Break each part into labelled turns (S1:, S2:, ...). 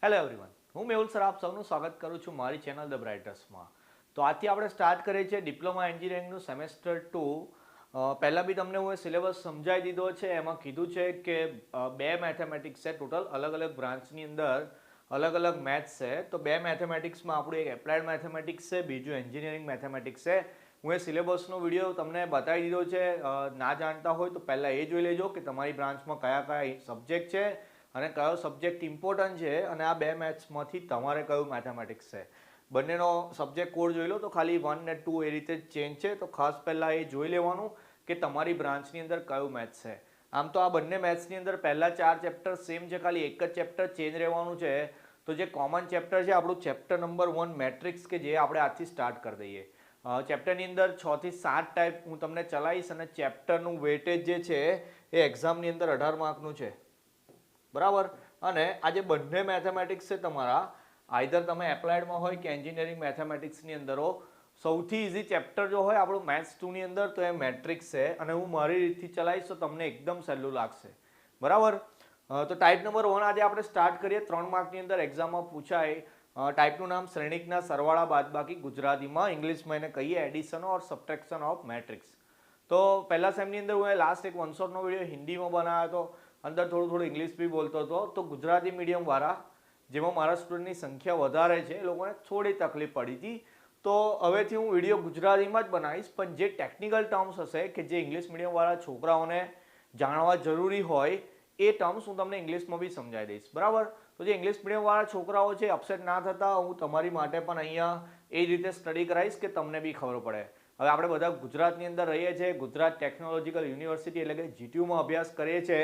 S1: Hello everyone, હું Mehul sir આપ સૌનું સ્વાગત કરું છું મારી ચેનલ ધ બ્રાઇટર્સમાં. તો આજથી આપણે સ્ટાર્ટ કરીએ છીએ ડિપ્લોમા એન્જિનિયરિંગનું સેમેસ્ટર 2. પહેલાં બી તમને હું સિલેબસ સમજાવી દીધો છે. એમાં કીધું છે કે બે મેથેમેટિક્સ છે ટોટલ, અલગ અલગ બ્રાન્ચની અંદર અલગ અલગ મેથ્સ છે. તો બે મેથેમેટિક્સમાં આપણું એક એપ્લાઇડ મેથેમેટિક્સ છે, બીજું એન્જિનિયરિંગ મેથેમેટિક્સ છે. હું એ સિલેબસનો વિડીયો તમને બતાવી દીધો છે. ના જાણતા હોય તો પહેલાં એ જોઈ લેજો કે તમારી બ્રાન્ચમાં કયા કયા સબ્જેક્ટ છે અને કયો સબ્જેક્ટ ઇમ્પોર્ટન્ટ છે અને આ બે મેથ્સમાંથી તમારે કયું મેથેમેટિક્સ છે. બંનેનો સબ્જેક્ટ કોડ જોઈ લો તો ખાલી 1 ને 2 એ રીતે ચેન્જ છે. તો ખાસ પહેલાં એ જોઈ લેવાનું કે તમારી બ્રાન્ચની અંદર કયું મેથ્સ છે. આમ તો આ બંને મેથ્સની અંદર પહેલા 4 ચેપ્ટર સેમ છે, ખાલી એક જ ચેપ્ટર ચેન્જ રહેવાનું છે. તો જે કોમન ચેપ્ટર છે આપણું ચેપ્ટર નંબર 1 મેટ્રિક્સ, કે જે આપણે આજથી સ્ટાર્ટ કરી દઈએ. ચેપ્ટરની અંદર 6 થી 7 ટાઈપ હું તમને ચલાવીશ અને ચેપ્ટરનું વેટેજ જે છે એ એક્ઝામની અંદર 18 માર્કનું છે. બરાબર. અને આ જે બંને મેથેમેટિક્સ છે તમારા, આઈધર તમે એપ્લાઇડમાં હોય કે એન્જિનિયરિંગ મેથેમેટિક્સની અંદર હો, સૌથી ઇઝી ચેપ્ટર જો હોય આપણું મેથ્સ 2 ની અંદર તો એ મેટ્રિક્સ છે. અને હું મારી રીતથી ચલાવીશ તો તમને એકદમ સહેલું લાગશે. બરાબર. તો ટાઈપ નંબર 1 આજે આપણે સ્ટાર્ટ કરીએ. 3 માર્કની અંદર એક્ઝામમાં પૂછાય. ટાઈપનું નામ શ્રેણિકના સરવાળા બાદબાકી, ગુજરાતીમાં, ઇંગ્લિશમાં એને કહીએ addition or subtraction of matrix. તો પહેલા સેમની અંદર હું લાસ્ટ એક વન શોટનો વિડીયો હિન્દીમાં બનાવ્યો હતો, અંદર થોડું ઇંગ્લિશ બી બોલતો હતો. તો ગુજરાતી મીડિયમવાળા, જેમાં મારા સ્ટુડન્ટની સંખ્યા વધારે છે, એ લોકોને થોડી તકલીફ પડી હતી. તો હવેથી હું વિડીયો ગુજરાતીમાં જ બનાવીશ, પણ જે ટેકનિકલ ટર્મ્સ હશે કે જે ઇંગ્લિશ મીડિયમવાળા છોકરાઓને જાણવા જરૂરી હોય એ ટર્મ્સ હું તમને ઇંગ્લિશમાં બી સમજાવી દઈશ. બરાબર. તો જે ઇંગ્લિશ મીડિયમવાળા છોકરાઓ છે અપસેટ ના થતા, હું તમારી માટે પણ અહીંયા એ રીતે સ્ટડી કરાવીશ કે તમને બી ખબર પડે. હવે આપણે બધા ગુજરાતની અંદર રહીએ છીએ, ગુજરાત ટેકનોલોજીકલ યુનિવર્સિટી એટલે કે જીટીયુમાં અભ્યાસ કરીએ છીએ.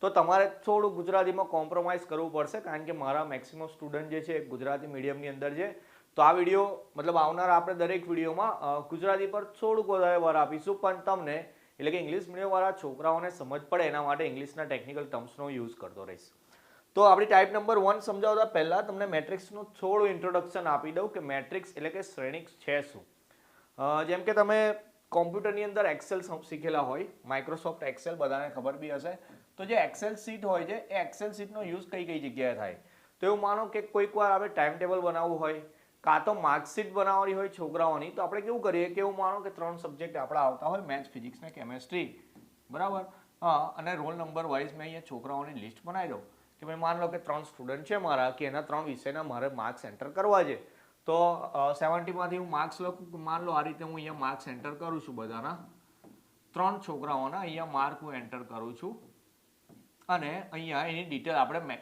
S1: તો તમારે થોડું ગુજરાતીમાં કોમ્પ્રોમાઇઝ કરવું પડશે, કારણ કે મારા મેક્સિમમ સ્ટુડન્ટ જે છે ગુજરાતી મીડિયમની અંદર છે. તો આ વિડીયો મતલબ આવનાર આપણે દરેક વિડીયોમાં ગુજરાતી પર થોડુંક વધારે વાર આપીશું, પણ તમને એટલે કે ઇંગ્લિશ મીડિયમવાળા છોકરાઓને સમજ પડે એના માટે ઇંગ્લિશના ટેકનિકલ ટર્મ્સનો યુઝ કરતો રહીશ. તો આપણી ટાઈપ નંબર 1 સમજાવતા પહેલાં તમને મેટ્રિક્સનું થોડું ઇન્ટ્રોડક્શન આપી દઉં કે મેટ્રિક્સ એટલે કે શ્રેણિક છે શું. જેમ કે તમે કોમ્પ્યુટરની અંદર એક્સેલ શીખેલા હોય, માઇક્રોસોફ્ટ એક્સેલ બધાને ખબર બી હશે. તો જે એક્સેલ શીટ હોય છે એ એક્સેલ શીટનો યુઝ કઈ કઈ જગ્યાએ થાય. તો એવું માનો કે કોઈક વાર આપણે ટાઈમ ટેબલ બનાવવું હોય, કાં તો માર્કશીટ બનાવવાની હોય છોકરાઓની, તો આપણે કેવું કરીએ કે એવું માનો કે 3 સબ્જેક્ટ આપણા આવતા હોય, મેથ્સ, ફિઝિક્સ ને કેમેસ્ટ્રી. બરાબર. અને રોલ નંબર વાઇઝ મેં અહીંયા છોકરાઓની લિસ્ટ બનાવી દઉં કે ભાઈ માન લો કે 3 સ્ટુડન્ટ છે મારા, કે એના 3 વિષયના મારે માર્ક્સ એન્ટર કરવા છે. તો 70માંથી હું માર્ક્સ લખું, માન લો આ રીતે હું અહીંયા માર્ક્સ એન્ટર કરું છું. બધાના 3 છોકરાઓના અહીંયા માર્ક હું એન્ટર કરું છું. અને અહીંયા એની ડિટેલ આપણે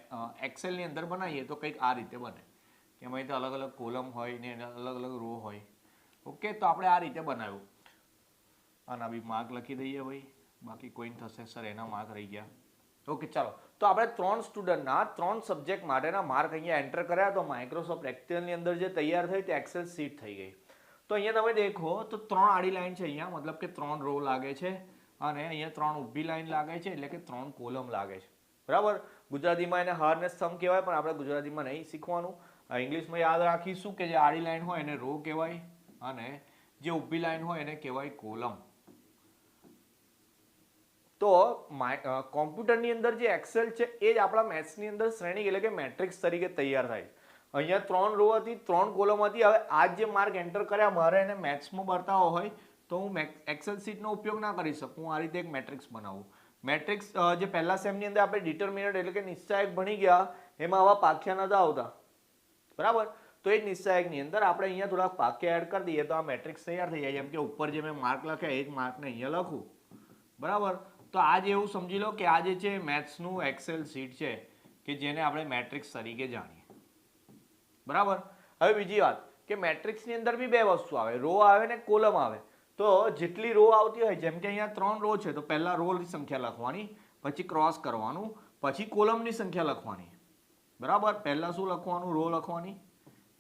S1: એક્સેલની અંદર બનાવીએ તો કંઈક આ રીતે બને, કે એમાં અલગ અલગ કોલમ હોય ને અલગ અલગ રો હોય. ઓકે. તો આપણે આ રીતે બનાવ્યું. આના બી માર્ક લખી દઈએ ભાઈ, બાકી કોઈને થશે સર એના માર્ક રહી ગયા. ઓકે, ચાલો. તો આપણે 3 સ્ટુડન્ટના 3 સબ્જેક્ટ માટેના માર્ક અહીંયા એન્ટર કર્યા. તો માઇક્રોસોફ્ટ એક્સેલની અંદર જે તૈયાર થઈ તે એક્સેલ શીટ થઈ ગઈ. તો અહીંયા તમે દેખો તો 3 આડી લાઈન છે અહીંયા, મતલબ કે 3 રો લાગે છે, અને અહીંયા 3 ઊભી લાઈન લાગે છે, એટલે કે 3 કોલમ લાગે છે. બરાબર. ગુજરાતીમાં એને હાર ને સ્તંભ કહેવાય, પણ આપણે ગુજરાતીમાં નહીં શીખવાનું. ઇંગ્લિશમાં યાદ રાખીશું કે જે આડી લાઈન હોય એને રો કહેવાય અને જે ઊભી લાઈન હોય એને કહેવાય કોલમ. તો કોમ્પ્યુટરની અંદર જે એક્સેલ છે એ જ આપણા મેથ્સની અંદર શ્રેણી એટલે કે મેટ્રિક્સ તરીકે તૈયાર થાય. અહીંયા 3 રો હતી, 3 કોલમ હતી. હવે આ જે માર્ક એન્ટર કર્યા મારે એને મેથ્સમાં બતાવવો હોય તો હું એક્સેલ શીટનો ઉપયોગ ના કરી શકું. હું આ રીતે એક મેટ્રિક્સ બનાવું. મેટ્રિક્સ જે પહેલા સેમની અંદર આપણે ડિટર્મિનન્ટ એટલે કે નિશ્ચાયક ભણી ગયા, એમાં આવા પાખ્યા નતા આવતા. બરાબર. તો એ નિશ્ચાયકની અંદર આપણે અહીંયા થોડાક પાખ્યા એડ કરી દઈએ તો આ મેટ્રિક્સ તૈયાર થઈ જાય. જેમ કે ઉપર જે મેં માર્ક લખ્યા એ જ માર્કને અહીંયા લખું. બરાબર. તો આ જે એવું સમજી લો કે આ જે છે મેથ્સનું એક્સેલ શીટ છે કે જેને આપણે મેટ્રિક્સ તરીકે જાણીએ. બરાબર. હવે બીજી વાત કે મેટ્રિક્સની અંદર બી બે વસ્તુ આવે, રો આવે ને કોલમ આવે. તો જેટલી રો આવતી હોય, જેમ કે અહીંયા 3 રો છે તો પહેલા રોની સંખ્યા લખવાની, પછી ક્રોસ કરવાનું, પછી કોલમની સંખ્યા લખવાની. બરાબર. પહેલા શું લખવાનું? રો લખવાની,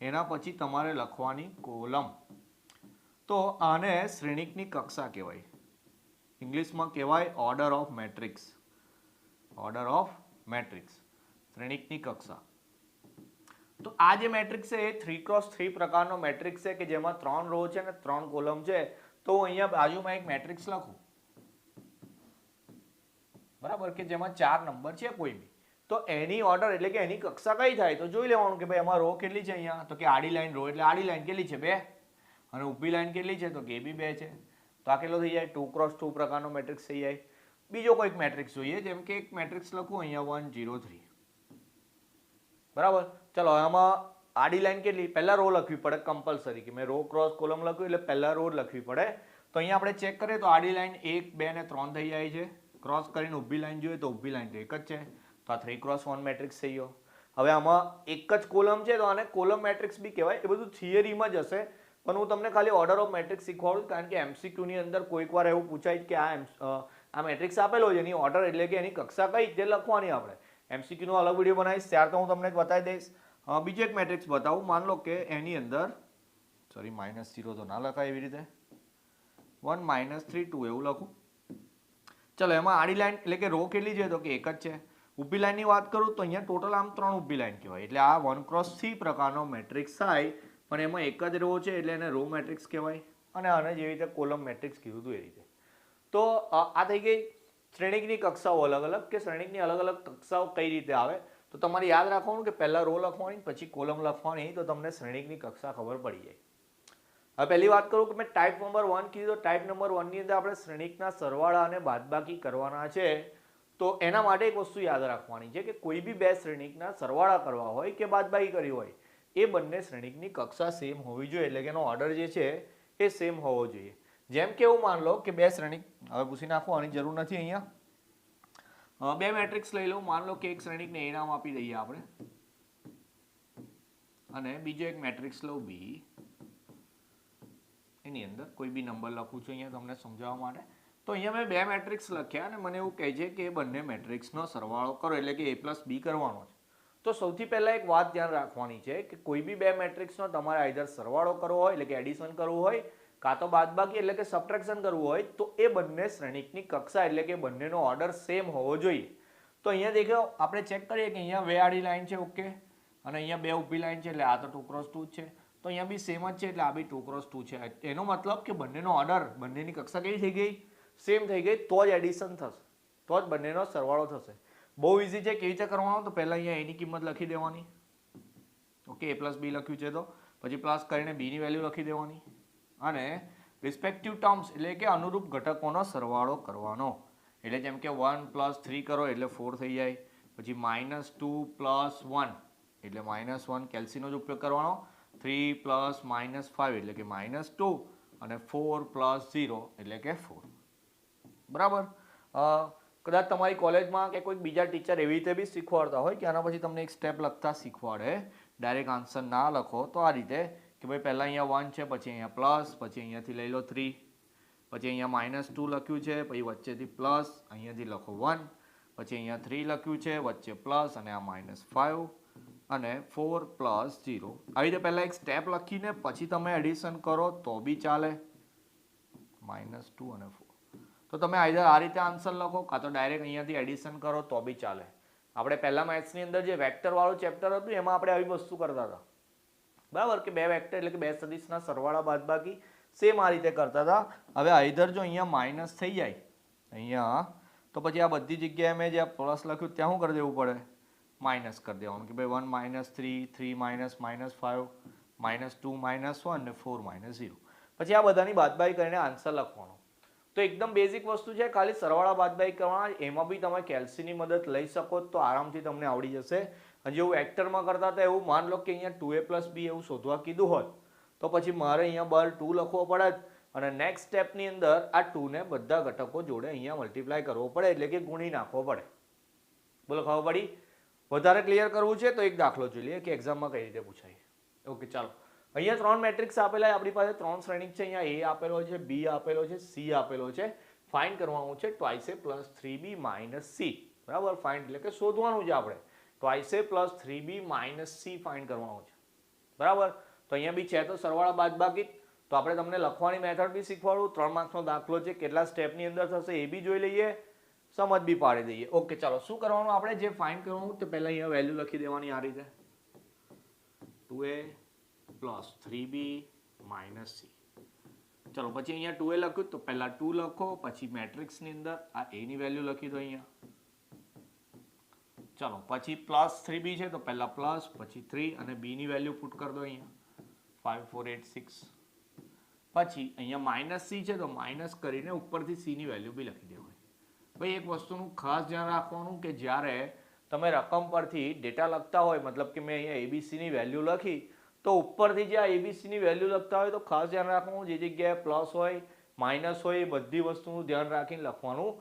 S1: એના પછી તમારે લખવાની કોલમ. તો આને શ્રેણિકની કક્ષા કહેવાય. ઇંગ્લિશમાં કહેવાય order of matrix. Order of matrix, શ્રેણિકની કક્ષા. તો આ જે મેટ્રિક્સ છે એ 3x3 પ્રકારનો મેટ્રિક્સ છે કે જેમાં 3 રો છે ને 3 કોલમ છે. તો અહીંયા બાજુમાં એક મેટ્રિક્સ લખું. બરાબર. કે જેમાં 4 નંબર છે કોઈ બી. તો એની ઓર્ડર એટલે કે એની કક્ષા કઈ થાય તો જોઈ લેવાનું કે ભાઈ એમાં રો કેટલી છે અહીંયા, તો કે આડી લાઈન રો એટલે આડી લાઈન કેટલી છે 2 અને ઊભી લાઈન કેટલી છે તો કે બી 2 છે. તો આ કેટલો થઈ જાય 2x2 પ્રકારનો મેટ્રિક્સ થઈ જાય. બીજો કોઈક મેટ્રિક્સ જોઈએ, જેમ કે એક મેટ્રિક્સ લખું અહીંયા 1 0 3. બરાબર. ચલો આમાં આડી લાઈન કેટલી, પહેલા રો લખવી પડે કમ્પલસરી, કે મેં રો ક્રોસ કોલમ લખ્યું એટલે પહેલા રો લખવી પડે. તો અહીંયા આપણે ચેક કરીએ તો આડી લાઈન 1 2 ને 3 થઈ જાય છે. ક્રોસ કરીને ઊભી લાઈન જોઈએ તો ઊભી લાઈન તો એક જ છે, તો આ 3x1 મેટ્રિક્સ થઈ ગયો. હવે આમાં એક જ કોલમ છે તો આને કોલમ મેટ્રિક્સ બી કહેવાય. એ બધું થિયરીમાં જ હશે, પણ હું તમને ખાલી ઓર્ડર ઓફ મેટ્રિક્સ શીખવાડું, કારણ કે MCQ ની અંદર કોઈક વાર એવું પૂછાય કે આ મેટ્રિક્સ આપેલો છે, એની ઓર્ડર એટલે કે એની કક્ષા કઈ તે લખવાની. આપણે MCQ નો અલગ વિડીયો બનાવીશ ત્યાર તો હું તમને બતાવી દઈશ. બીજો એક મેટ્રિક્સ બતાવું. માન લો કે એની અંદર -0 તો ના લખાય એવી રીતે, 1 -3 2 એવું લખું. ચલો એમાં આડી લાઈન એટલે કે રો કેટલી છે તો કે એક જ છે. ઊભી લાઈનની વાત કરું તો અહીંયા ટોટલ આમ 3 ઊભી લાઈન કહેવાય, એટલે આ 1x3 પ્રકારનો મેટ્રિક્સ થાય, પણ એમાં એક જ રો છે એટલે એને રો મેટ્રિક્સ કહેવાય. અને આને જેવી રીતે કોલમ મેટ્રિક્સ કીધું હતું એ રીતે. તો આ થઈ ગઈ શ્રેણિકની કક્ષાઓ અલગ અલગ, કે શ્રેણિકની અલગ અલગ કક્ષાઓ કઈ રીતે આવે. તો તમારે યાદ રાખવાનું કે પહેલા રો લખવાની પછી કોલમ લખવાની, તો તમને શ્રેણિકની કક્ષા ખબર પડી જાય. હવે પહેલી વાત કરું કે મેં ટાઈપ નંબર 1 કીધું, તો ટાઈપ નંબર 1 ની અંદર આપણે શ્રેણિકના સરવાળા અને બાદબાકી કરવાના છે. તો એના માટે એક વસ્તુ યાદ રાખવાની છે કે કોઈ બી બે શ્રેણિકના સરવાળા કરવા હોય કે બાદબાકી કરવી હોય, એ બંને શ્રેણિકની કક્ષા સેમ હોવી જોઈએ, એટલે કે એનો ઓર્ડર જે છે એ સેમ હોવો જોઈએ. જેમ કે એવું માન લો કે બે શ્રેણિક, હવે પૂછી નાખો આની જરૂર નથી અહીંયા, બે મેટ્રિક્સ લઈ લો. માન લો કે એક શ્રેણિકને એ નામ આપી દઈએ આપણે, અને બીજો એક મેટ્રિક્સ લઉં બી, એની અંદર કોઈ બી નંબર લખું છું અહીંયા તમને સમજાવવા માટે. તો અહીંયા મેં બે મેટ્રિક્સ લખ્યા અને મને એવું કહે છે કે એ બંને મેટ્રિક્સનો સરવાળો કરો, એટલે કે A+B કરવાનો છે. તો સૌથી પહેલા એક વાત ધ્યાન રાખવાની છે કે કોઈ બી બે મેટ્રિક્સનો તમારે આઈધર સરવાળો કરવો હોય એટલે કે એડિશન કરવું હોય, કાં તો બાદબાકી એટલે કે સબટ્રેક્શન કરવું હોય, તો એ બંને શ્રેણિકની કક્ષા એટલે કે બંનેનો ઓર્ડર સેમ હોવો જોઈએ. તો અહીંયા દેખો આપણે ચેક કરીએ કે અહીંયા બે આડી લાઈન છે, ઓકે, અને અહીંયા બે ઊભી લાઈન છે, એટલે આ તો 2x2 જ છે. તો અહીંયા બી સેમ જ છે એટલે આ બી 2x2 છે. એનો મતલબ કે બંનેનો ઓર્ડર, બંનેની કક્ષા કેવી થઈ ગઈ, સેમ થઈ ગઈ. તો જ એડિશન થશે, તો જ બંનેનો સરવાળો થશે. બહુ ઇઝી છે. કેવી રીતે કરવાનો, તો પહેલા અહીંયા એની કિંમત લખી દેવાની, ઓકે, A+B લખ્યું છે તો પછી પ્લસ કરીને B ની વેલ્યુ લખી દેવાની, અને રિસ્પેક્ટિવ ટર્મ્સ એટલે કે અનુરૂપ ઘટકોનો સરવાળો કરવાનો. એટલે જેમ કે 1 + 3 કરો એટલે 4 થઈ જાય, પછી -2 + 1 એટલે -1, કેલ્સીનો જ ઉપયોગ કરવાનો. 3 + -5 એટલે કે -2, અને 4 + 0 એટલે કે 4. બરાબર. કદાચ તમારી કોલેજમાં કે કોઈ બીજા ટીચર એવી રીતે બી શીખવાડતા હોય કે આના પછી તમને એક સ્ટેપ લખતા શીખવાડે, ડાયરેક્ટ આન્સર ના લખો, તો આ રીતે કે ભાઈ પહેલા અહીંયા 1 છે, પછી અહીંયા પ્લસ, પછી અહીંયાથી લઈ લો 3, પછી અહીંયા -2 લખ્યું છે, પછી વચ્ચેથી પ્લસ, અહીંયાથી લખો 1, પછી અહીંયા 3 લખ્યું છે, વચ્ચે પ્લસ, અને આ -5, અને 4 + 0. આવી રીતે પહેલા એક સ્ટેપ લખીને પછી તમે એડિશન કરો તો બી ચાલે, -2 અને 4. તો તમે આઈધર આ રીતે આન્સર લખો, કાં તો ડાયરેક્ટ અહીંયાથી એડિશન કરો તો બી ચાલે. આપણે પહેલા મેથ્સની અંદર જે વેક્ટર વાળું ચેપ્ટર હતું એમાં આપણે આવી વસ્તુ કરતા હતા, બરાબર, કે બે વેક્ટર એટલે કે બે સદિશના સરવાળા બાદબાકી સેમ આ રીતે કરતા હતા. હવે આઈધર જો અહીંયા માઇનસ થઈ જાય અહીંયા, તો પછી આ બધી જગ્યાએ મેં જે પ્લસ લખ્યું ત્યાં શું કરી દેવું પડે, માઇનસ કરી દેવાનું, કે ભાઈ 1 - 3 3 - -5 -2 -1 અને 4 - 0. પછી આ બધાની બાદબાકી કરીને આન્સર લખવાનો. તો એકદમ બેઝિક વસ્તુ છે, ખાલી સરવાળા બાદબાકી કરવાના. એમાં બી તમે કેલ્સીની મદદ લઈ શકો તો આરામથી તમને આવડી જશે. અને જેવું વેક્ટરમાં કરતા હતા એવું માન લો કે અહીંયા 2A + B એવું શોધવા કીધું હોત તો પછી મારે અહીંયા બહાર 2 લખવો પડે જ, અને નેક્સ્ટ સ્ટેપની અંદર આ 2 ને બધા ઘટકો જોડે અહીંયા મલ્ટીપ્લાય કરવો પડે, એટલે કે ગુણી નાખવો પડે. બોલો ખબર પડી? વધારે ક્લિયર કરવું છે તો એક દાખલો જોઈ લઈએ કે એક્ઝામમાં કઈ રીતે પૂછાય. ઓકે, ચાલો. અહીંયા 3 મેટ્રિક્સ આપેલા છે, આપણી પાસે 3 શ્રેણિક છે. અહીંયા A આપેલો છે, B આપેલો છે, C આપેલો છે. ફાઇન્ડ કરવાનું છે 2A + 3B - C. બરાબર, ફાઇન્ડ એટલે કે શોધવાનું છે આપણે. 2A + 3B - C ફાઇન્ડ કરવાનું છે. બરાબર. તો અહીંયા બી છે તો સરવાળા બાદબાકી, તો આપણે તમને લખવાની મેથડ બી શીખવાડું. 3 માર્ક્સનો દાખલો છે, કેટલા સ્ટેપની અંદર થશે એ બી જોઈ લઈએ, સમજ બી પાડી દઈએ. ઓકે, ચાલો. શું કરવાનું આપણે, જે ફાઇન્ડ કરવાનું તો પહેલા અહીંયા વેલ્યુ લખી દેવાની આ રીતે, 2A + 3B - C. ચલો, પછી અહીંયા 2A લખ્યું તો પહેલા 2 લખો, પછી મેટ્રિક્સની અંદર આ A ની વેલ્યુ લખી દો અહીંયા, ચલો પછી +3b છે તો પહેલા પ્લસ પછી 3 અને b ની વેલ્યુ પુટ કરી દો અહીંયા 5486 પછી અહીંયા -c છે તો માઇનસ કરીને ઉપરથી c ની વેલ્યુ બી લખી દેવાની. ભાઈ એક વસ્તુનું ખાસ ધ્યાન રાખવાનું કે જ્યારે તમે રકમ પરથી ડેટા લખતા હોય, મતલબ કે મેં અહીંયા abc ની વેલ્યુ લખી તો ઉપરથી જે આ abc ની વેલ્યુ લખતા હોય તો ખાસ ધ્યાન રાખવાનું જે જગ્યાએ પ્લસ હોય માઇનસ હોય એ બધી વસ્તુનું ધ્યાન રાખીને લખવાનું.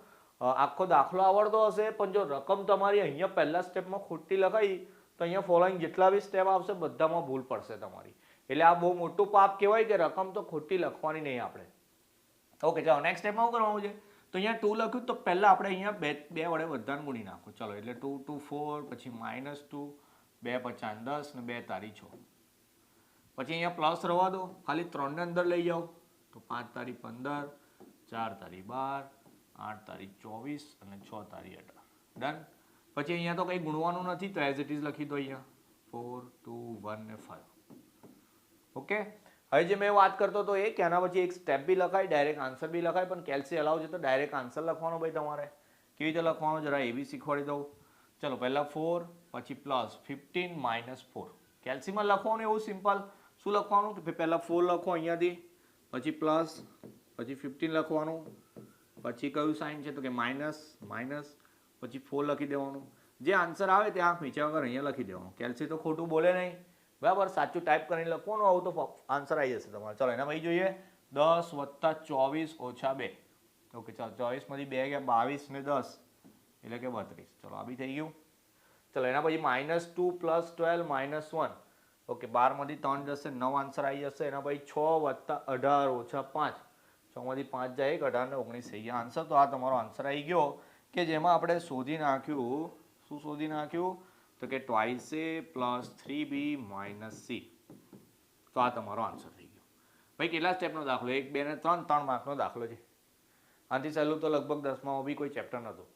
S1: આખો દાખલો આવડતો હશે પણ જો રકમ તમારી અહીંયા પહેલા સ્ટેપમાં ખોટી લખાઈ તો અહીંયા ફોલોઈંગ જેટલા બી સ્ટેપ આવશે બધામાં ભૂલ પડશે તમારી. એટલે આ બહુ મોટું પાપ કહેવાય કે રકમ તો ખોટી લખવાની નહીં આપણે. ઓકે ચાલો નેક્સ્ટ સ્ટેપમાં શું કરવાનું છે તો અહીંયા 2 લખ્યું તો પહેલા આપણે અહીંયા બે વડે બધાને ગુણી નાખો. ચલો એટલે 2 2 4 પછી -2 2 5 10 ને 2 તારી 6 પછી અહીંયા પ્લસ રહેવા દો, ખાલી 3 ને અંદર લઈ જાઓ તો 5 તારી 15 4 તારી 12 8 તારી 24 અને 6 તારી 18. ડન. પછી અહીંયા તો કંઈ ગુણવાનું નથી તો એઝ ઇટ ઇઝ લખી દો અહીંયા 4 2 1 ને 5. ઓકે હવે જે મેં વાત કરતો હતો એ કે આના પછી એક સ્ટેપ બી લખાય ડાયરેક્ટ આન્સર બી લખાય પણ કેલ્સી અલાવ છે તો ડાયરેક્ટ આન્સર લખવાનો ભાઈ તમારે. કેવી રીતે લખવાનો જરા એ બી શીખવાડી દઉં. ચલો પહેલા 4 પછી પ્લસ 15 -4. કેલ્સીમાં લખવાનું એવું સિમ્પલ. શું લખવાનું કે પહેલા 4 લખો અહીંયાથી પછી પ્લસ પછી 15 લખવાનું પછી કયું સાઇન છે તો કે માઇનસ પછી 4 લખી દેવાનું. જે આન્સર આવે તે આંખ મીચા વગર અહીંયા લખી દેવાનું. કેલ્સી તો ખોટું બોલે નહીં બરાબર, સાચું ટાઈપ કરીને લખવાનું આવું તો આન્સર આવી જશે તમારે. ચલો એના પછી જોઈએ 10 + 24 - 2. ઓકે ચાલો 24 માંથી 2 ગયા 22 ને 10 એટલે કે 32. ચલો આ બી થઈ ગયું. ચલો એના પછી -2 + 12 - 1. ઓકે 12 માંથી 3 જશે 9 આન્સર આવી જશે. એના પછી 6 + 18 - 5. 6 માંથી 5 જાય 18 ને 19 થઈ ગયા આન્સર. તો આ તમારો આન્સર આવી ગયો કે જેમાં આપણે શોધી નાખ્યું. શું શોધી નાખ્યું તો કે 2a + 3b - c. તો આ તમારો આન્સર થઈ ગયો. ભાઈ કેટલા સ્ટેપનો દાખલો 1 2 ને 3 3 માર્કનો દાખલો છે. આનાથી સહેલું તો લગભગ 10માં બી કોઈ ચેપ્ટર નહોતું.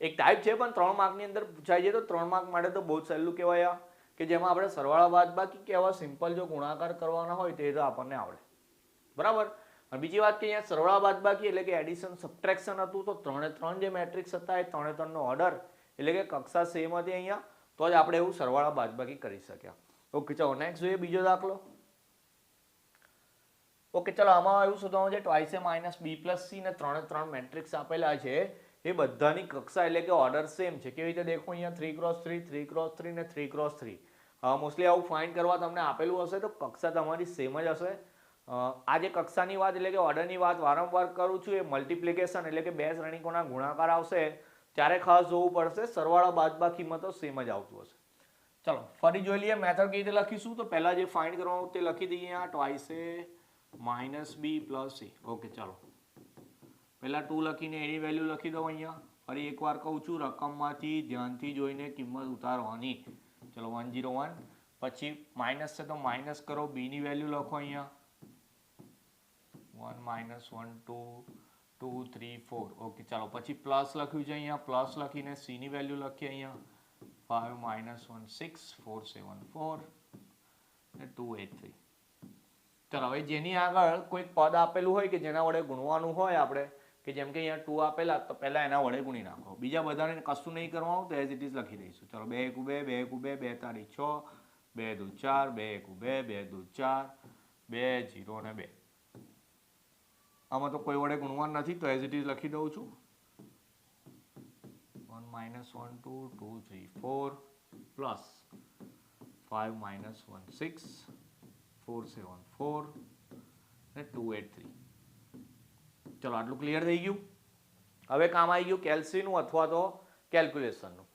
S1: એક ટાઈપ છે પણ 3 માર્કની અંદર પૂછાય છે તો 3 માર્ક માટે તો બહુ સહેલું કહેવાય કે જેમાં આપણે સરવાળા બાદબાકી કે આવા સિમ્પલ જો ગુણાકાર કરવાના હોય તો એ તો આપણને આવડે બરાબર. અને બીજી વાત કે અહીંયા સરવાળા બાદબાકી એટલે કે એડિશન સબટ્રેક્શન હતું તો 3 એ 3 જે મેટ્રિક્સ હતા એ 3 એ 3 નો ઓર્ડર એટલે કે કક્ષા સેમ હતી અહીંયા તો જ આપણે એવું સરવાળા બાદબાકી કરી શક્યા. ઓકે ચાલો નેક્સ્ટ જોઈએ બીજો દાખલો. ઓકે ચાલો આમાં એવું શોધવાનું છે 2a - b + c ને 3 એ 3 મેટ્રિક્સ આપેલા છે એ બધાની કક્ષા એટલે કે ઓર્ડર સેમ છે. કેવી રીતે દેખો અહીંયા 3x3 3x3 ને 3x3. મોસ્ટલી આવું ફાઇન્ડ કરવા તમને આપેલું હશે તો કક્ષા તમારી સેમ જ હશે. આ જે કક્ષાની વાત એટલે કે ઓર્ડરની વાત વારંવાર કરું છું એ મલ્ટિપ્લિકેશન એટલે કે બે શ્રેણીકોના ગુણાકાર આવશે ત્યારે ખાસ જોવું પડશે. સરવાળા બાદબાકીમાં તો સેમ જ આવતું હશે. ચલો ફરી જોઈ લઈએ મેથડ કેવી રીતે લખીશું. તો પહેલા જે ફાઇન્ડ કરવાનું તે લખી દઈએ અહીંયા 2a - b + c. ઓકે ચાલો પહેલા 2 લખીને એની વેલ્યુ લખી દો અહીંયા. ફરી એકવાર કહું છું રકમમાંથી ધ્યાનથી જોઈને કિંમત ઉતારવાની. ચલો 101 પછી માઇનસ છે તો માઇનસ કરો b ની વેલ્યુ લખો અહીંયા 1 - 1 2 2 3 4. ઓકે ચાલો પછી પ્લસ લખ્યું છે અહીંયા પ્લસ લખીને c ની વેલ્યુ લખીએ અહીંયા 5 - 1 6 4 7 4 અને 283. ચાલો હવે જેની આગળ કોઈ પદ આપેલું હોય કે જેના વડે ગુણવાનું હોય આપણે કે જેમ કે અહીંયા 2 આપેલા તો પહેલા એના વડે ગુણી નાખો. બીજા બધાને કશું નહીં કરવાનું તો એઝ ઇટ ઇઝ લખી દઈશું. ચલો 2 × 2 2 × 2 2 તારી 6 2 દુ 4 2 × 2 2 દુ 4 2 0 ને 2. આમાં તો કોઈ વડે ગુણવાનું નથી તો એઝ ઇટ ઇઝ લખી દઉં છું 1 - 1 2 2 3 4 પ્લસ 5 - 1 6 4 7 4 ને 283. ચલો આટલું ક્લિયર થઈ ગયું. હવે કામ આવી ગયું કેલ્સીનું અથવા તો કેલ્ક્યુલેશનનું.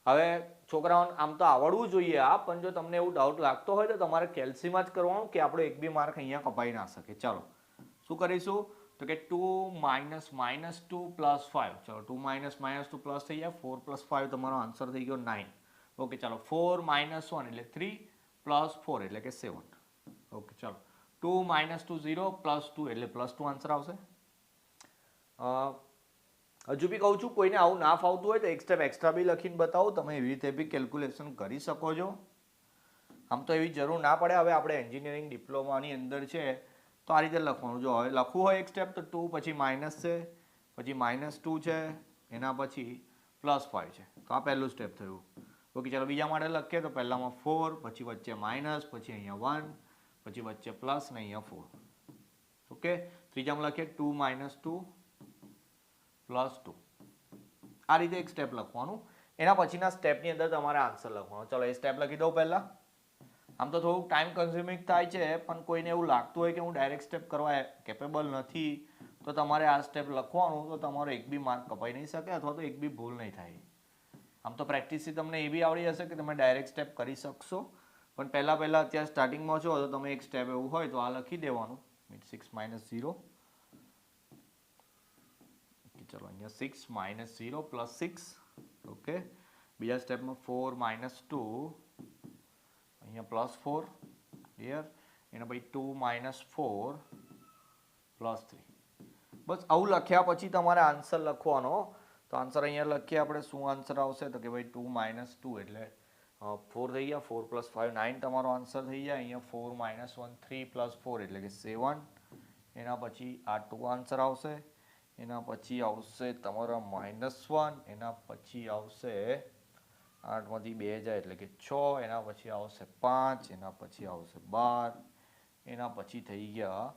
S1: હવે છોકરાઓને આમ તો આવડવું જોઈએ આ પણ જો તમને એવું ડાઉટ લાગતો હોય તો તમારે કેલ્સીમાં જ કરવાનું કે આપણો એક બી માર્ક અહીંયા કપાઈ ના શકે. ચલો શું કરીશું તો કે 2 - -2 + 5. ચલો 2 - -2 પ્લસ થઈ જાય 4 + 5 તમારો આન્સર થઈ ગયો 9. ઓકે ચાલો 4 - 1 એટલે 3 + 4 એટલે કે 7. ઓકે ચાલો 2 - 2 0 + 2 એટલે +2 આન્સર આવશે. હજુ બી કહું છું કોઈને આવું ના ફાવતું હોય તો એક સ્ટેપ એક્સ્ટ્રા બી લખીને બતાવું તમે એવી રીતે બી કેલ્ક્યુલેશન કરી શકો છો. આમ તો એવી જરૂર ના પડે. હવે આપણે એન્જિનિયરિંગ ડિપ્લોમાની અંદર છે તો આ રીતે લખવાનું. જો હવે લખવું હોય એક સ્ટેપ તો 2 પછી માઇનસ છે પછી -2 છે એના પછી +5 છે, તો આ પહેલું સ્ટેપ થયું. ઓકે, ચાલો બીજા માટે લખીએ તો પહેલામાં 4, પછી વચ્ચે માઇનસ, પછી અહીંયા 1, પછી વચ્ચે પ્લસ ને અહીંયા 4. ઓકે, ત્રીજામાં લખીએ 2 - 2 +2. આ રીતે એક સ્ટેપ લખવાનું. એના પછીના સ્ટેપની અંદર તમારે આન્સર લખવાનો. ચલો એ સ્ટેપ લખી દઉં પહેલા. આમ તો થોડુંક ટાઈમ કન્ઝ્યુમિંગ થાય છે, પણ કોઈને એવું લાગતું હોય કે હું ડાયરેક્ટ સ્ટેપ કરવા કેપેબલ નથી, તો તમારે આ સ્ટેપ લખવાનું, તો તમારો એક બી માર્ક કપાઈ નહીં શકે અથવા તો એક બી ભૂલ નહીં થાય. આમ તો પ્રેક્ટિસથી તમને એ બી આવડી જશે કે તમે ડાયરેક્ટ સ્ટેપ કરી શકશો, પણ પહેલાં અત્યારે સ્ટાર્ટિંગમાં છો તો તમે એક સ્ટેપ એવું હોય તો આ લખી દેવાનું. 6 - 0. ચલો અહીંયા 6 - 0 +6. ઓકે, બીજા સ્ટેપમાં 4 - 2, અહીંયા +4. ક્લિયર? એના પછી 2 - 4 +3. બસ આવું લખ્યા પછી તમારે આન્સર લખવાનો. તો આન્સર અહીંયા લખીએ આપણે. શું આન્સર આવશે? તો કે ભાઈ 2 - 2 એટલે 4 થઈ ગયા. 4 + 5 9 તમારો આન્સર થઈ જાય. અહીંયા 4 - 1 3 + 4 એટલે કે 7. એના પછી આ 2 આન્સર આવશે. એના પછી આવશે તમારા -1. એના પછી આવશે 8માંથી 2 જાય એટલે કે 6. એના પછી આવશે 5. એના પછી આવશે 12. એના પછી થઈ ગયા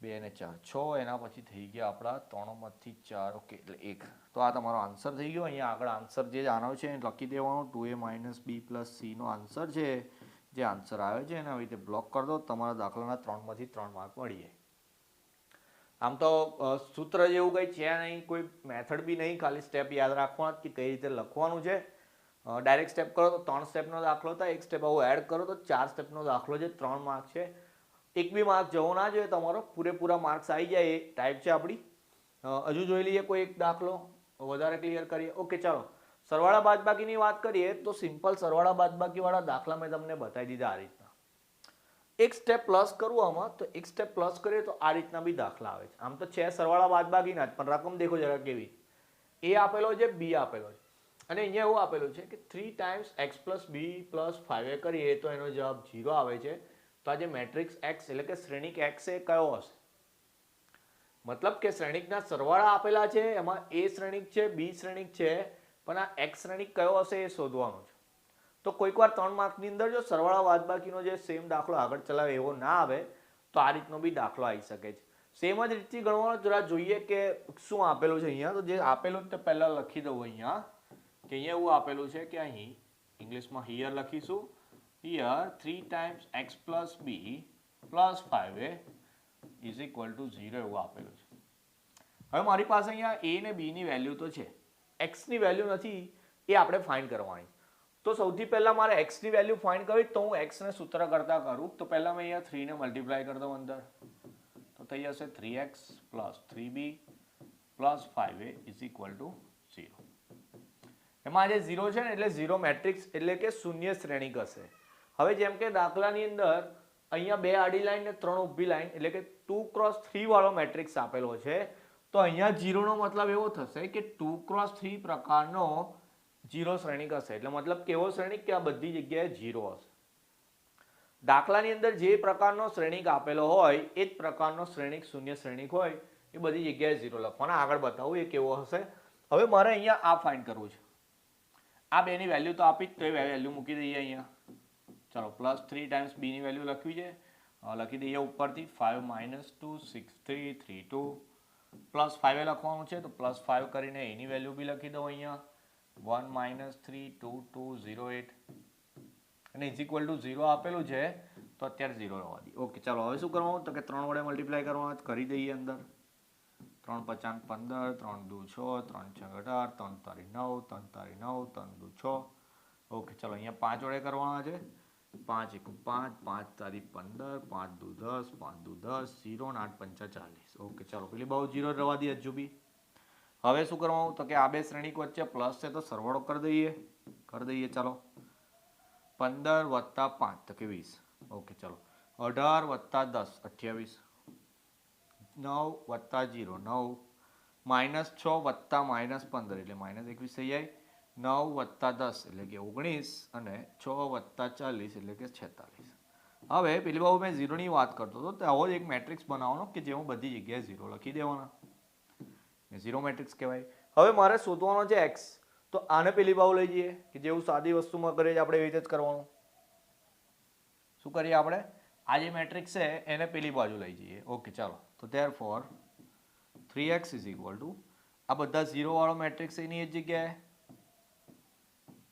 S1: 2 અને 4 6. એના પછી થઈ ગયા આપણા 3માંથી 4. ઓકે, એટલે 1. તો આ તમારો આન્સર થઈ ગયો. અહીંયા આગળ આન્સર જે આનો છે એ લખી દેવાનો. 2a - b + c નો આન્સર છે. જે આન્સર આવે છે એને આવી રીતે બ્લોક કરી દો. તમારા દાખલાના 3માંથી 3 માર્ક મળી જાય. આમ તો સૂત્ર જેવું કંઈ છે નહીં, કોઈ મેથડ બી નહીં, ખાલી સ્ટેપ યાદ રાખવાના કે કઈ રીતે લખવાનું છે. ડાયરેક્ટ સ્ટેપ કરો તો 3 સ્ટેપનો દાખલો થાય. એક સ્ટેપ આવું એડ કરો તો 4 સ્ટેપનો દાખલો છે. 3 માર્ક છે. એક બી માર્ક જવો ના જોઈએ તમારો. પૂરેપૂરા માર્ક્સ આવી જાય એ ટાઈપ છે આપણી. હજુ જોઈ લઈએ કોઈ એક દાખલો, વધારે ક્લિયર કરીએ. ઓકે, ચાલો સરવાળા બાદબાકીની વાત કરીએ તો સિમ્પલ સરવાળા બાદબાકીવાળા દાખલા મેં તમને બતાવી દીધા આ રીતના. એક સ્ટેપ પ્લસ કરું આમાં, તો એક સ્ટેપ પ્લસ કરીએ તો આ રીતના બી દાખલા આવે છે. આમ તો છે સરવાળા બાદબાકીના જ, પણ રકમ દેખો જરા કેવી. એ આપેલો છે, બી આપેલો છે, અને અહીંયા એવું આપેલું છે કે 3 ટાઈમ્સ x + b + 5a કરીએ તો એનો જવાબ 0 આવે છે. તો આ જે મેટ્રિક્સ x એટલે કે શ્રેણિક x એ કયો હશે? મતલબ કે શ્રેણિકના સરવાળા આપેલા છે, એમાં a શ્રેણિક છે, b શ્રેણિક છે, પણ આ x શ્રેણિક કયો હશે એ શોધવાનું છે. તો કોઈક વાર 3 માર્કની અંદર જો સરવાળા બાદબાકીનો જે સેમ દાખલો આગળ ચલાવે એવો ના આવે તો આ રીતનો બી દાખલો આવી શકે છે. સેમ જ રીતથી ગણવાનો. જરા જોઈએ કે શું આપેલું છે અહીંયા. તો જે આપેલું તે પહેલા લખી દઉં અહીંયા, કે અહીંયા એવું આપેલું છે કે અહીં ઇંગ્લિશમાં હિયર લખીશું. Here 3 times x + b + 5a = 0 એવું આપેલું છે. હવે મારી પાસે અહીંયા a ને b ની વેલ્યુ તો છે, x ની વેલ્યુ નથી, એ આપણે ફાઇન્ડ કરવાની. તો સૌથી પહેલા મારે x ની વેલ્યુ ફાઇન્ડ કરવી, તો હું x ને સૂત્ર કરતા કરું. તો પહેલા મેં અહીંયા 3 ને મલ્ટીપ્લાય કરી દઉં અંદર, તો થઈ જશે 3x + 3b + 5a = 0. એમાં જે 0 છે ને એટલે 0 મેટ્રિક્સ એટલે કે શૂન્ય શ્રેણિક હશે. હવે જેમ કે દાખલાની અંદર અહીંયા 2 આડી લાઈન ને 3 ઊભી લાઈન એટલે કે 2 × 3 વાળો મેટ્રિક્સ આપેલો છે. તો અહીંયા 0 નો મતલબ એવો થશે કે 2 × 3 પ્રકારનો 0 શ્રેણિક હશે. એટલે મતલબ કેવો શ્રેણિક કે આ બધી જગ્યાએ 0 હશે. દાખલાની અંદર જે પ્રકારનો શ્રેણિક આપેલો હોય એ જ પ્રકારનો શ્રેણિક શૂન્ય શ્રેણિક હોય એ બધી જગ્યાએ 0 લખવાના. આગળ બતાવું એ કેવો હશે. હવે મારે અહીંયા આ ફાઇન્ડ કરવું છે. આ બેની વેલ્યુ તો આપી જ, તો એ વેલ્યુ મૂકી દઈએ અહીંયા. ચાલો +3 ટાઈમ્સ b ની વેલ્યુ લખવી છે, લખી દઈએ ઉપરથી. 5 - 2 6 3 3 2 +5 લખવાનું છે, તો +5 કરીને એની વેલ્યુ બી લખી દઉં અહીંયા. 1 - 3 2 2 0 8 અને =0 આપેલું છે, તો અત્યારે 0 રહેવા દઈએ. ઓકે, ચાલો હવે શું કરવાનું? તો કે 3 વડે મલ્ટીપ્લાય કરવાના, કરી દઈએ અંદર. 3 × 5 = 15, 3 × 2 6, 3 × 4 18, 3 × 9 3 × 9 3 × 2 6. ઓકે, ચાલો અહીંયા 5 વડે કરવાના છે. 5 × 1 = 5, 5 × 3 = 15, 5 × 2 = 10, 5 × 2 = 10, 0 અને 8 × 5 = 40. ઓકે, ચાલો પેલી બહુ 0 રહેવા દઈએ હજુ બી. હવે શું કરવાનું? તો કે આ બે શ્રેણિક વચ્ચે પ્લસ છે તો સરવાળો કરી દઈએ. ચાલો 15 + 5 તો કે 20. ઓકે, ચાલો 18 + 10 28, 9 + 0 9, -6 + -15 એટલે -21 થઈ જાય. 9 + 10 એટલે કે 19 અને 6 + 40 એટલે કે 46. હવે પેલી બાબુ મેં 0 ની વાત કરતો હતો, તો આવો જ એક મેટ્રિક્સ બનાવવાનો કે જેમાં બધી જગ્યાએ 0 લખી દેવાના. 0 મેટ્રિક્સ કહેવાય. હવે મારે શોધવાનો છે x, તો આને પેલી બાજુ લઈ જઈએ કે જેવું સાદી વસ્તુમાં કરીએ આપણે એવી રીતે જ કરવાનું. શું કરીએ આપણે? આ જે મેટ્રિક્સ છે એને પેલી બાજુ લઈ જઈએ. ઓકે ચાલો, તો therefore 3x is equal to આ બધા 0 વાળો મેટ્રિક્સ એની જ જગ્યાએ,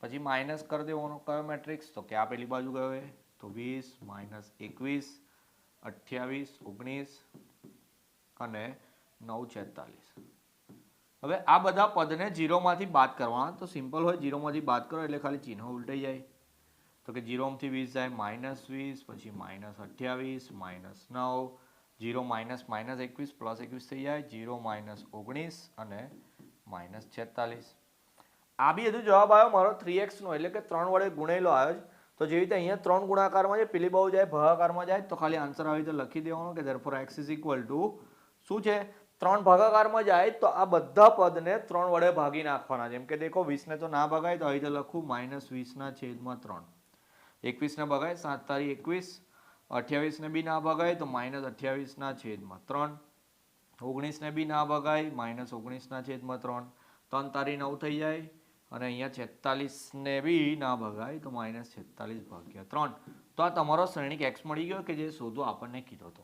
S1: પછી માઇનસ કરી દેવાનો કયો મેટ્રિક્સ, તો કે આ પેલી બાજુ ગયો એ, તો 20 માઇનસ 21 28 19 અને 9 46. હવે આ બધા પદને 0 માંથી બાદ કરવાના. તો સિમ્પલ હોય, 0 માંથી બાદ કરો એટલે ખાલી ચિહ્ન ઉલટાઈ જાય. તો કે 0 માંથી 20 જાય માઇનસ 20, પછી minus 28 minus 9, 0 minus minus 21 plus 21 થઈ જાય, 0 માઇનસ 19 અને માઇનસ 46. આ બી હજુ જવાબ આવ્યો મારો 3x નો, એટલે કે 3 વડે ગુણેલો આવ્યો છે. તો જેવી રીતે અહીંયા 3 ગુણાકારમાં છે, પેલી બાજુ જાય ભાગાકારમાં જાય, તો ખાલી આન્સર આવી રીતે લખી દેવાનો કે therefore x is equal to શું છે, 3 ભાગાકારમાં જાય તો આ બધા પદને 3 વડે ભાગી નાખવાના. જેમ કે દેખો 20 ને તો ના ભગાય તો આવી રીતે લખું માઇનસ 20/3, 21 ને ભગાય 7 તારી 21, 28 ને બી ના ભગાય તો માઇનસ 28/3, 19 ને બી ના ભગાય માઇનસ 19/3, 3 તારી 9 થઈ જાય અને અહીંયા 46 ને બી ના ભગાય તો માઇનસ 46/3. તો આ તમારો શ્રેણિક x મળી ગયો કે જે શોધો આપણને કીધો હતો.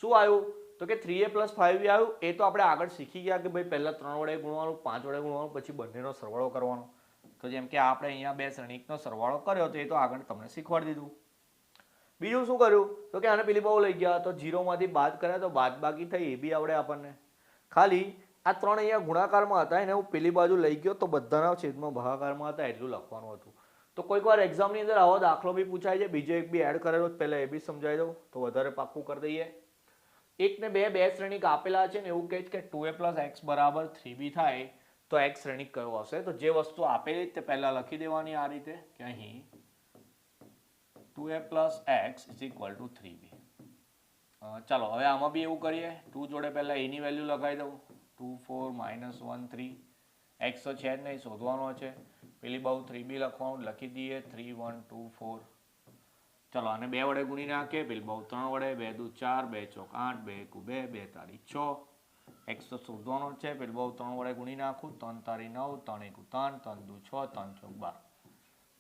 S1: શું આવ્યું? તો કે 3a + 5b આવ્યું. એ તો આપણે આગળ શીખી ગયા કે ભાઈ પહેલા 3 વડે ગુણવાનું, 5 વડે ગુણવાનું, પછી બંનેનો સરવાળો કરવાનો. તો જેમ કે આપણે અહીંયા બે શ્રેણિકનો સરવાળો કર્યો તો એ તો આગળ તમને શીખવાડી દીધું. બીજું શું કર્યું? તો કે આને પેલી બાજુ લઈ ગયા તો 0 માંથી બાદ કર્યા તો બાદબાકી થઈ, એ બી આવડે આપણને. ખાલી આ 3 અહીંયા ગુણાકારમાં હતા એને હું પેલી બાજુ લઈ ગયો તો બધાના છેદમાં ભાગાકારમાં હતા એટલું લખવાનું હતું. તો કોઈક વાર એક્ઝામની અંદર આવો દાખલો બી પૂછાય છે, બીજો એક બી એડ કરેલો પહેલા એ બી સમજાવી દઉં તો વધારે પાક્કું કરી દઈએ. 1 ને 2 બે શ્રેણિક આપેલા છે ને એવું કહે છે કે 2a + x = 3b થાય તો x શ્રેણિક કયો હશે? તો જે વસ્તુ આપેલી તે પહેલા લખી દેવાની આ રીતે કે અહીં 2a + x = 3b. ચાલો હવે આમાં બી એવું કરીએ. 2 જોડે પહેલા a ની વેલ્યુ લગાવી દઉં, 2 4 -1 3, x તો છે જ નહીં, શોધવાનો છે. પેલી બાજુ 3b લખવાનું, લખી દઈએ 3 1 2 4. ચાલો આને 2 વડે ગુણી નાખીએ, પેલી બાજુ 3 વડે, 2 દુ 4, 2 ચોક 8, 2 એકુ 2, 2 તારી 6. x તો શોધવાનો છે, પેલી બાજુ 3 વડે ગુણી નાખું, 3 તારી 9, 3 એકુ 3, 3 દુ 6, 3 ચોક 12.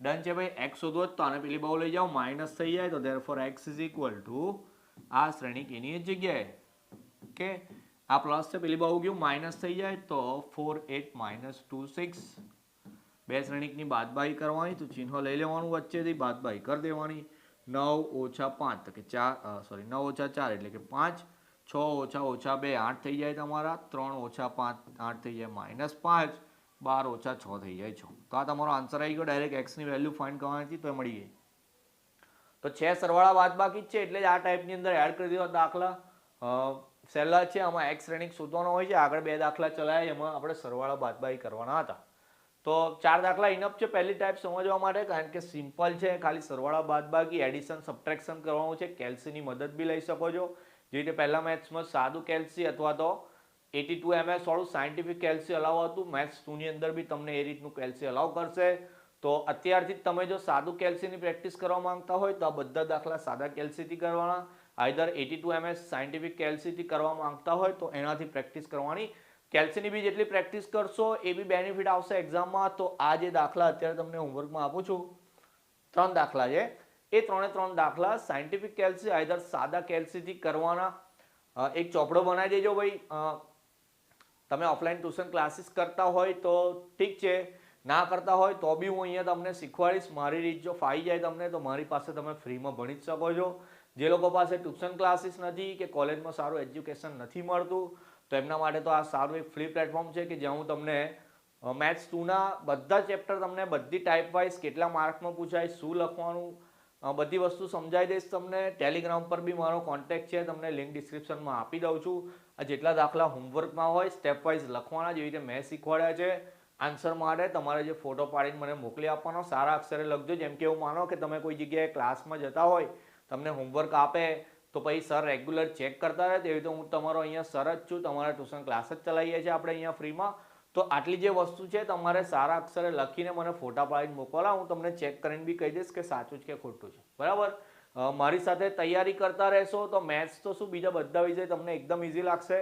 S1: ડન છે ભાઈ. x શોધવો તો આને પેલી બાજુ લઈ જાઓ, માઇનસ થઈ જાય તો therefore x = આ શ્રેણિક એની જ જગ્યાએ કે આ પ્લસ છે પેલી બાજુ ગયું માઇનસ થઈ જાય તો 4 8 -2 6. બે શ્રેણિકની બાદબાકી કરવાની તો ચિહ્ન લઈ લેવાનું, વચ્ચેથી બાદબાકી કરી દેવાની. 9 - 5 તો કે 9 - 4 એટલે કે 5, 6 - 2 8 થઈ જાય તમારા, 3 - 5 8 થઈ જાય -5, 12 - 6 થઈ જાય 6. તો આ તમારો આન્સર આવી ગયો. ડાયરેક્ટ x ની વેલ્યુ ફાઇન્ડ કરવાની હતી તો મળી ગઈ. તો છે સરવાળા બાદબાકી જ છે એટલે જ આ ટાઈપની અંદર એડ કરી દીધો દાખલા. સહેલા છે, આમાં x શ્રેણિક શોધવાનો હોય છે. આગળ 2 દાખલા ચલાયા એમાં આપણે સરવાળા બાદબાકી કરવાના હતા. તો 4 દાખલા ઇનફ છે પહેલી ટાઈપ સમજવા માટે, કારણ કે સિમ્પલ છે, ખાલી સરવાળા બાદબાકી એડિશન સબટ્રેક્શન કરવાનું છે. કેલ્સીની મદદ બી લઈ શકો છો, જે રીતે પહેલા મેથ્સમાં સાદું કેલ્સી અથવા તો 82 ms વાળું સાયન્ટિફિક કેલ્સી અલાવ હતું, મેથ્સ 2 ની અંદર બી તમને એ રીતનું કેલ્સી અલાવ કરશે. તો અત્યારથી જ તમે જો સાદું કેલ્સીની પ્રેક્ટિસ કરવા માંગતા હોય તો આ બધા દાખલા સાદા કેલ્સીથી કરવાના. આઈધર 82 ms સાયન્ટિફિક કેલ્સીથી કરવા માંગતા હોય તો એનાથી પ્રેક્ટિસ કરવાની. કેલ્સીની બી જેટલી પ્રેક્ટિસ કરશો એ બી બેનિફિટ આવશે એક્ઝામમાં. તો આ જે દાખલા અત્યારે તમને હોમવર્કમાં આપું છું, 3 દાખલા છે, એ 3 દાખલા સાયન્ટિફિક કેલ્સી આઈધર સાદા કેલ્સીથી કરવાના. એક ચોપડો બનાવી દેજો ભાઈ. તમે ઓફલાઈન ટ્યુશન ક્લાસીસ કરતા હોય તો ઠીક છે, ના કરતા હોય તો બી હું અહીંયા તમને શીખવાડીશ. મારી રીત જો ફાવી જાય તમને તો મારી પાસે તમે ફ્રીમાં ભણી જ શકો છો. જે લોકો પાસે ટ્યુશન ક્લાસીસ નથી કે કોલેજમાં સારું એજ્યુકેશન નથી મળતું તો એમના માટે તો આ સારું એક ફ્રી પ્લેટફોર્મ છે કે જ્યાં હું તમને મેથ્સ 2ના બધા ચેપ્ટર, તમને બધી ટાઈપ વાઇઝ કેટલા માર્કમાં પૂછાય, શું લખવાનું, બધી વસ્તુ સમજાવી દઈશ તમને. ટેલિગ્રામ પર બી મારો કોન્ટેક્ટ છે, તમને લિંક ડિસ્ક્રિપ્શનમાં આપી દઉં છું. આ જેટલા દાખલા હોમવર્કમાં હોય સ્ટેપ વાઇઝ લખવાના, જેવી રીતે મેં શીખવાડ્યા છે. આન્સર માટે તમારે જે ફોટો પાડીને મને મોકલી આપવાનો, સારા અક્ષરે લખજો. જેમ કે એવું માનો કે તમે કોઈ જગ્યાએ ક્લાસમાં જતા હોય, તમને હોમવર્ક આપે તો પછી સર રેગ્યુલર ચેક કરતા રહે, તેવી રીતે હું તમારો અહીંયા સર જ છું, તમારા ટ્યુશન ક્લાસ જ ચલાવીએ છીએ આપણે અહીંયા ફ્રીમાં. તો આટલી જે વસ્તુ છે તમારે સારા અક્ષરે લખીને મને ફોટા પાડીને મોકલા, હું તમને ચેક કરીને બી કહી દઈશ કે સાચું છે કે ખોટું છે. બરાબર? મારી સાથે તૈયારી કરતા રહેશો તો મેથ્સ તો શું બીજા બધા વિષય તમને એકદમ ઇઝી લાગશે.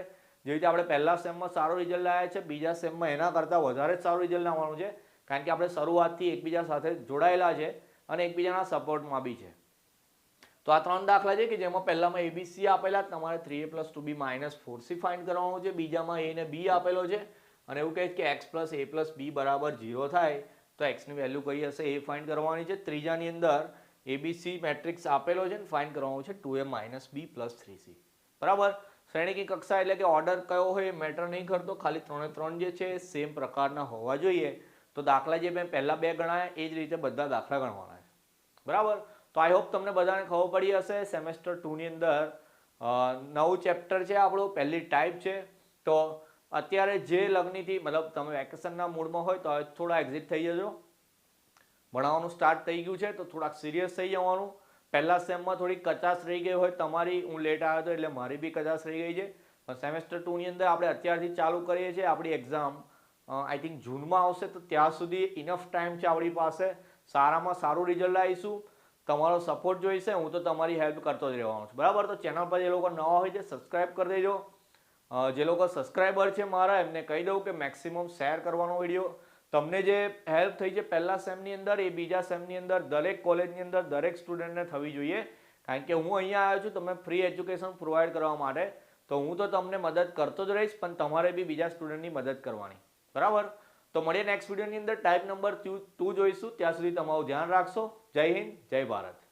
S1: જે રીતે આપણે પહેલા સેમમાં સારું રિઝલ્ટ લાવ્યા છે, બીજા સેમમાં એના કરતાં વધારે જ સારું રિઝલ્ટ લાવવાનું છે, કારણ કે આપણે શરૂઆતથી એકબીજા સાથે જોડાયેલા છે અને એકબીજાના સપોર્ટમાં બી છે. તો આ 3 દાખલા છે કે જેમાં પહેલામાં ABC આપેલા, તમારે 3a + 2b - 4c ફાઇન્ડ કરવાનું છે. બીજામાં a ને b આપેલો છે અને એવું કહે છે કે x + a + b = 0 થાય તો x ની વેલ્યુ કઈ હશે એ ફાઇન્ડ કરવાની છે. ત્રીજાની અંદર ABC મેટ્રિક્સ આપેલો છે ને ફાઇન્ડ કરવાનું છે 2a - b + 3c. બરાબર. શ્રેણીકી કક્ષા એટલે કે ઓર્ડર કયો હોય એ મેટર નહીં કરતો, ખાલી 3 3 જે છે સેમ પ્રકારના હોવા જોઈએ. તો દાખલા જે મેં પહેલા 2 ગણાયા એ જ રીતે બધા દાખલા ગણવાના છે. બરાબર. તો આઈ હોપ તમને બધાને ખબર પડી હશે. સેમેસ્ટર 2 ની અંદર નવું ચેપ્ટર છે આપણું, પહેલી ટાઈપ છે. તો અત્યારે જે લગ્નીથી મતલબ તમે વેકેશનના મૂડમાં હોય તો થોડા એક્ઝિટ થઈ જજો. ભણાવવાનું સ્ટાર્ટ થઈ ગયું છે તો થોડાક સિરિયસ થઈ જવાનું. પહેલા સેમમાં થોડી કચાશ રહી ગઈ હોય તમારી, હું લેટ આવ્યો હતો એટલે મારી બી કચાશ રહી ગઈ છે. પણ સેમેસ્ટર 2 ની અંદર આપણે અત્યારથી ચાલુ કરીએ છીએ. આપણી એક્ઝામ આઈ થિંક જૂનમાં આવશે, તો ત્યાં સુધી ઇનફ ટાઈમ છે આપણી પાસે. સારામાં સારું રિઝલ્ટ લાવીશું. તમારો સપોર્ટ જોઈશે, હું તો તમારી હેલ્પ કરતો જ રહેવાનો છું. બરાબર. તો ચેનલ પર જે લોકો નવા હોય છે સબસ્ક્રાઈબ કરી દેજો. જે લોકો સબસ્ક્રાઈબર છે મારા એમને કહી દઉં કે મેક્સિમમ શેર કરવાનો વિડીયો. તમને જે હેલ્પ થઈ છે પહેલા સેમની અંદર એ બીજા સેમની અંદર દરેક કોલેજની અંદર દરેક સ્ટુડન્ટને થવી જોઈએ. કારણ કે હું અહીંયા આવ્યો છું તમને ફ્રી એજ્યુકેશન પ્રોવાઈડ કરવા માટે. તો હું તો તમને મદદ કરતો જ રહીશ, પણ તમારે બી બીજા સ્ટુડન્ટની મદદ કરવાની. બરાબર. તો મળીએ નેક્સ્ટ વિડીયોની અંદર ટાઈપ નંબર 2 જોઈશું. ત્યાં સુધી તમારું ધ્યાન રાખશો. જય હિન્દ, જય ભારત.